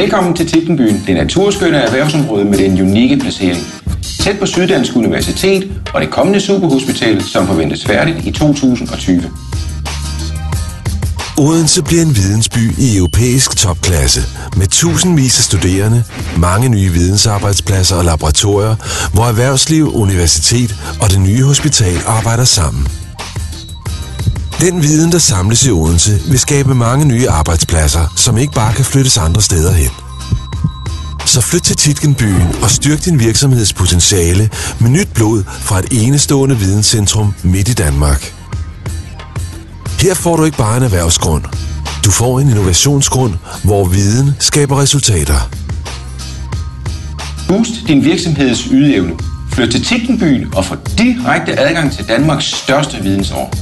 Velkommen til Tietgenbyen, det naturskønne erhvervsområde med den unikke placering. Tæt på Syddansk Universitet og det kommende superhospital, som forventes færdigt i 2020. Odense bliver en vidensby i europæisk topklasse med tusindvis af studerende, mange nye vidensarbejdspladser og laboratorier, hvor erhvervsliv, universitet og det nye hospital arbejder sammen. Den viden, der samles i Odense, vil skabe mange nye arbejdspladser, som ikke bare kan flyttes andre steder hen. Så flyt til Tietgenbyen og styrk din virksomhedspotentiale med nyt blod fra et enestående videnscentrum midt i Danmark. Her får du ikke bare en erhvervsgrund. Du får en innovationsgrund, hvor viden skaber resultater. Boost din virksomheds ydeevne. Flyt til Tietgenbyen og få direkte adgang til Danmarks største vidensår.